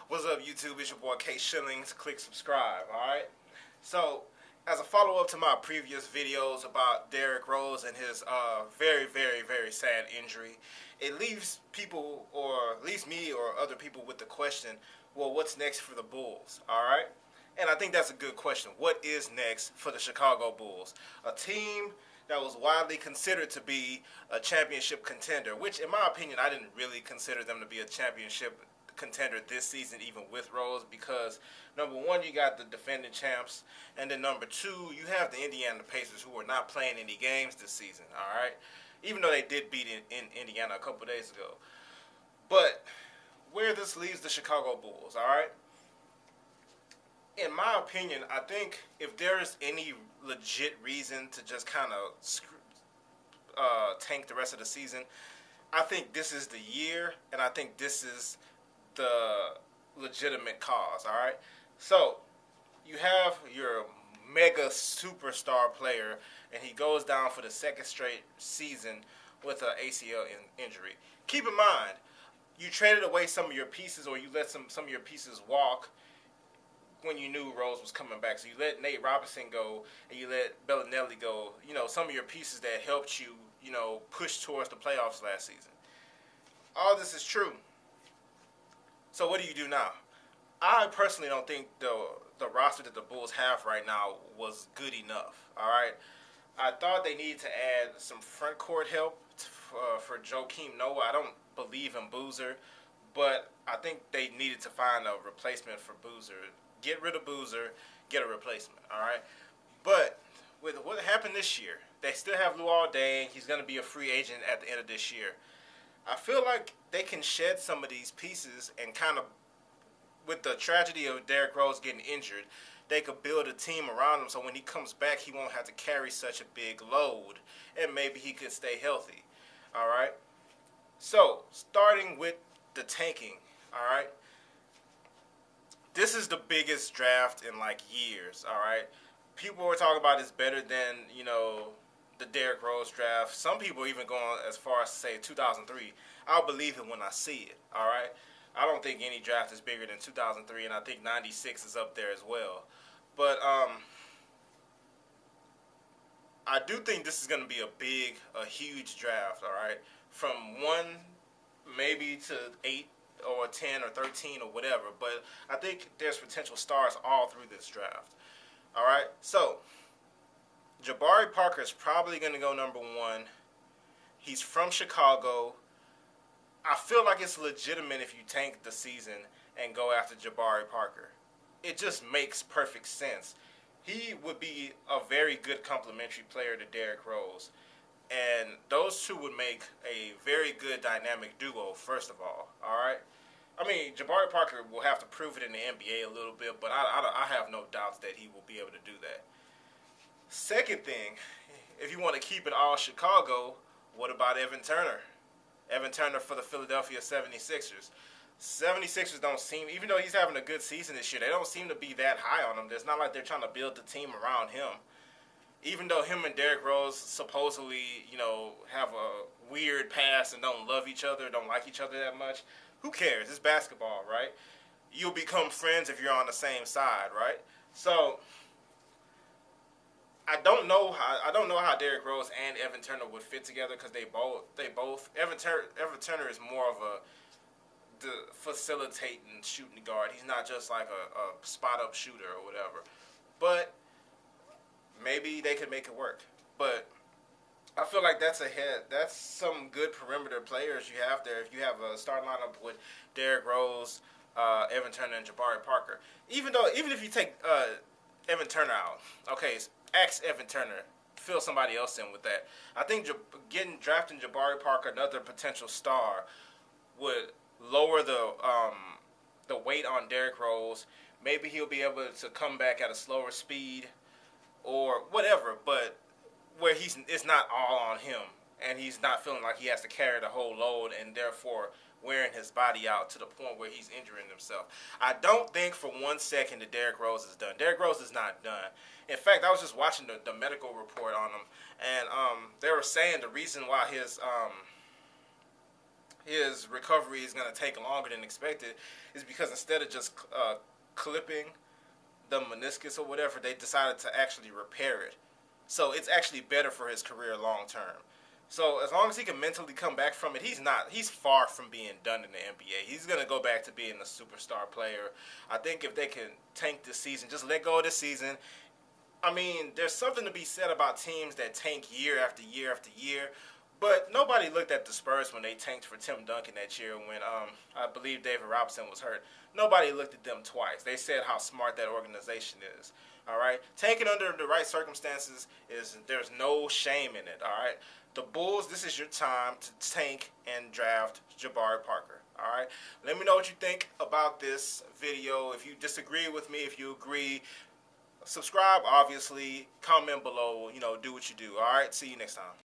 What's up, YouTube? It's your boy K Shillings. Click subscribe, alright? So, as a follow-up to my previous videos about Derrick Rose and his very, very, very sad injury, it leaves people, or at least me or other people, with the question, well, what's next for the Bulls, alright? And I think that's a good question. What is next for the Chicago Bulls? A team that was widely considered to be a championship contender, which in my opinion, I didn't really consider them to be a championship contender this season, even with Rose, because number one, you got the defending champs, and then number two, you have the Indiana Pacers, who are not playing any games this season, all right? Even though they did beat in Indiana a couple days ago. But where this leaves the Chicago Bulls, all right? In my opinion, I think if there is any legit reason to just kind of tank the rest of the season, I think this is the year, and I think this is the legitimate cause, all right? So, you have your mega superstar player, and he goes down for the second straight season with an ACL injury. Keep in mind, you traded away some of your pieces, or you let some of your pieces walk when you knew Rose was coming back. So you let Nate Robinson go, and you let Bellinelli go. You know, some of your pieces that helped you, push towards the playoffs last season. All this is true. So what do you do now? I personally don't think the roster that the Bulls have right now was good enough, all right? I thought they needed to add some front court help for Joakim Noah. I don't believe in Boozer, but I think they needed to find a replacement for Boozer. Get rid of Boozer, get a replacement, all right? But with what happened this year, they still have Luol Deng. He's going to be a free agent at the end of this year. I feel like they can shed some of these pieces and kind of, with the tragedy of Derrick Rose getting injured, they could build a team around him so when he comes back, he won't have to carry such a big load, and maybe he could stay healthy, all right? So, starting with the tanking, all right? This is the biggest draft in, years, all right? People were talking about it's better than, the Derrick Rose draft. Some people even going as far as to say 2003. I'll believe it when I see it, all right? I don't think any draft is bigger than 2003, and I think 96 is up there as well. But I do think this is going to be a huge draft, all right? From 1 maybe to 8 or 10 or 13 or whatever. But I think there's potential stars all through this draft, all right? So, Jabari Parker is probably going to go number 1. He's from Chicago. I feel like it's legitimate if you tank the season and go after Jabari Parker. It just makes perfect sense. He would be a very good complementary player to Derrick Rose. And those two would make a very good dynamic duo, first of all right? I mean, Jabari Parker will have to prove it in the NBA a little bit, but I have no doubts that he will be able to do that. Second thing, if you want to keep it all Chicago, what about Evan Turner? Evan Turner for the Philadelphia 76ers. 76ers don't seem, even though he's having a good season this year, they don't seem to be that high on him. It's not like they're trying to build the team around him. Even though him and Derrick Rose supposedly, have a weird past and don't love each other, don't like each other that much, who cares? It's basketball, right? You'll become friends if you're on the same side, right? So, I don't know how Derrick Rose and Evan Turner would fit together, because they both Evan Turner is more of the facilitating shooting guard. He's not just like a spot up shooter or whatever. But maybe they could make it work. But I feel like that's some good perimeter players you have there. If you have a starting lineup with Derrick Rose, Evan Turner, and Jabari Parker. Even if you take Evan Turner out, okay, ask Evan Turner, fill somebody else in with that. I think drafting Jabari Parker, another potential star, would lower the weight on Derrick Rose. Maybe he'll be able to come back at a slower speed or whatever, but where it's not all on him, and he's not feeling like he has to carry the whole load and therefore wearing his body out to the point where he's injuring himself. I don't think for 1 second that Derrick Rose is done. Derrick Rose is not done. In fact, I was just watching the medical report on him, and they were saying the reason why his recovery is going to take longer than expected is because instead of just clipping the meniscus or whatever, they decided to actually repair it. So it's actually better for his career long term. So as long as he can mentally come back from it, he's far from being done in the NBA. He's going to go back to being a superstar player. I think if they can tank this season, just let go of this season. I mean, there's something to be said about teams that tank year after year after year. But nobody looked at the Spurs when they tanked for Tim Duncan that year when I believe David Robinson was hurt. Nobody looked at them twice. They said how smart that organization is. All right, tanking under the right circumstances there's no shame in it. All right, the Bulls, this is your time to tank and draft Jabari Parker. All right, let me know what you think about this video. If you disagree with me, if you agree, subscribe. Obviously, comment below. Do what you do. All right, see you next time.